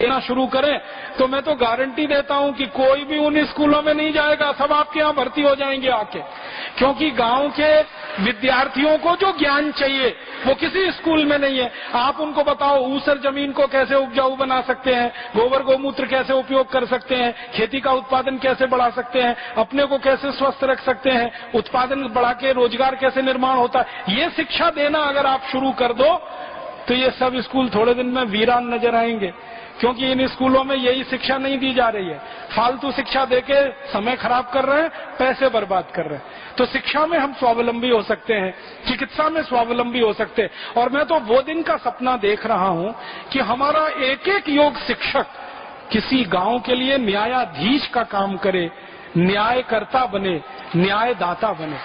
देना शुरू करें तो मैं तो गारंटी देता हूं कि कोई भी उन स्कूलों में नहीं जाएगा, सब आपके यहाँ भर्ती हो जाएंगे आके। क्योंकि गांव के विद्यार्थियों को जो ज्ञान चाहिए वो किसी स्कूल में नहीं है। आप उनको बताओ ऊसर जमीन को कैसे उपजाऊ बना सकते हैं, गोबर गोमूत्र कैसे उपयोग कर सकते हैं, खेती का उत्पादन कैसे बढ़ा सकते हैं, अपने को कैसे स्वस्थ रख सकते हैं, उत्पादन बढ़ा के रोजगार कैसे निर्माण होता है, ये शिक्षा देना अगर आप शुरू कर दो तो ये सब स्कूल थोड़े दिन में वीरान नजर आएंगे। क्योंकि इन स्कूलों में यही शिक्षा नहीं दी जा रही है, फालतू शिक्षा देके समय खराब कर रहे हैं, पैसे बर्बाद कर रहे हैं। तो शिक्षा में हम स्वावलंबी हो सकते हैं, चिकित्सा में स्वावलंबी हो सकते हैं। और मैं तो वो दिन का सपना देख रहा हूं कि हमारा एक एक योग शिक्षक किसी गांव के लिए न्यायाधीश का काम करे, न्यायकर्ता बने, न्यायदाता बने।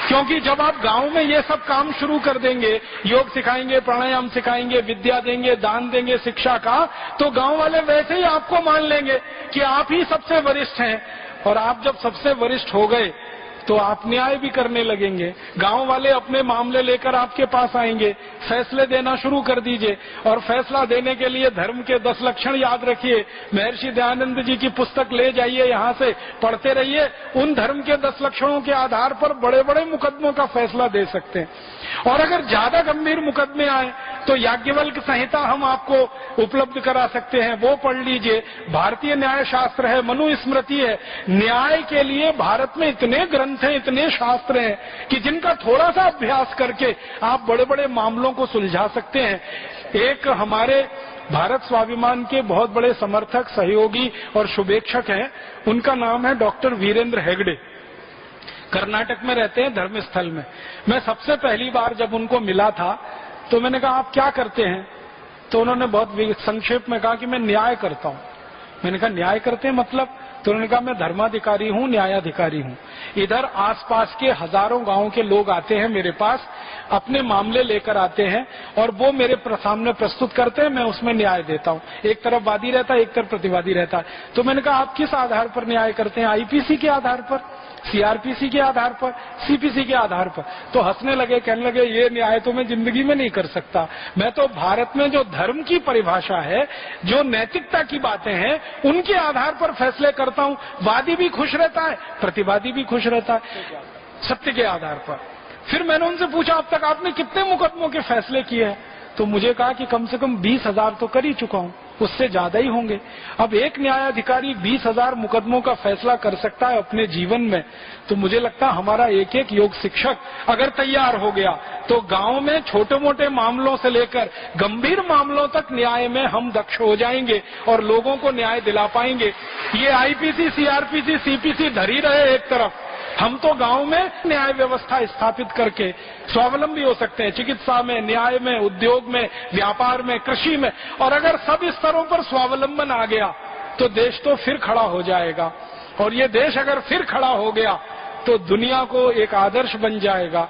क्योंकि जब आप गांव में ये सब काम शुरू कर देंगे, योग सिखाएंगे, प्राणायाम सिखाएंगे, विद्या देंगे, दान देंगे शिक्षा का, तो गांव वाले वैसे ही आपको मान लेंगे कि आप ही सबसे वरिष्ठ हैं। और आप जब सबसे वरिष्ठ हो गए तो आप न्याय भी करने लगेंगे। गांव वाले अपने मामले लेकर आपके पास आएंगे, फैसले देना शुरू कर दीजिए। और फैसला देने के लिए धर्म के 10 लक्षण याद रखिए, महर्षि दयानंद जी की पुस्तक ले जाइए, यहाँ से पढ़ते रहिए। उन धर्म के 10 लक्षणों के आधार पर बड़े बड़े मुकदमों का फैसला दे सकते हैं। और अगर ज्यादा गंभीर मुकदमे आए तो याज्ञवल्क्य संहिता हम आपको उपलब्ध करा सकते हैं, वो पढ़ लीजिए। भारतीय न्याय शास्त्र है, मनुस्मृति है। न्याय के लिए भारत में इतने ग्रंथ हैं, इतने शास्त्र हैं कि जिनका थोड़ा सा अभ्यास करके आप बड़े बड़े मामलों को सुलझा सकते हैं। एक हमारे भारत स्वाभिमान के बहुत बड़े समर्थक, सहयोगी और शुभेच्छक हैं, उनका नाम है डॉक्टर वीरेंद्र हेगड़े। कर्नाटक में रहते हैं, धर्मस्थल में। मैं सबसे पहली बार जब उनको मिला था तो मैंने कहा आप क्या करते हैं? तो उन्होंने बहुत संक्षेप में कहा कि मैं न्याय करता हूं। मैंने कहा न्याय करते हैं मतलब? तो उन्होंने कहा मैं धर्माधिकारी हूं, न्यायाधिकारी हूं। इधर आसपास के हजारों गांव के लोग आते हैं मेरे पास, अपने मामले लेकर आते हैं और वो मेरे सामने प्रस्तुत करते हैं, मैं उसमें न्याय देता हूं। एक तरफ वादी रहता है, एक तरफ प्रतिवादी रहता है। तो मैंने कहा आप किस आधार पर न्याय करते हैं? आईपीसी के आधार पर, सीआरपीसी के आधार पर, सीपीसी के आधार पर। तो हंसने लगे, कहने लगे ये न्याय तो मैं जिंदगी में नहीं कर सकता। मैं तो भारत में जो धर्म की परिभाषा है, जो नैतिकता की बातें हैं, उनके आधार पर फैसले करता हूं। वादी भी खुश रहता है, प्रतिवादी भी खुश रहता है, सत्य के आधार पर। फिर मैंने उनसे पूछा अब तक आपने कितने मुकदमों के फैसले किए हैं? तो मुझे कहा कि कम से कम 20,000 तो कर ही चुका हूं, उससे ज्यादा ही होंगे। अब एक न्यायाधिकारी 20,000 मुकदमों का फैसला कर सकता है अपने जीवन में, तो मुझे लगता है हमारा एक एक योग शिक्षक अगर तैयार हो गया तो गांव में छोटे मोटे मामलों से लेकर गंभीर मामलों तक न्याय में हम दक्ष हो जाएंगे और लोगों को न्याय दिला पाएंगे। ये आईपीसी, सीआरपीसी, सीपीसी धर ही रहे एक तरफ, हम तो गांव में न्याय व्यवस्था स्थापित करके स्वावलंबी हो सकते हैं, चिकित्सा में, न्याय में, उद्योग में, व्यापार में, कृषि में। और अगर सब स्तरों पर स्वावलंबन आ गया तो देश तो फिर खड़ा हो जाएगा। और ये देश अगर फिर खड़ा हो गया तो दुनिया को एक आदर्श बन जाएगा।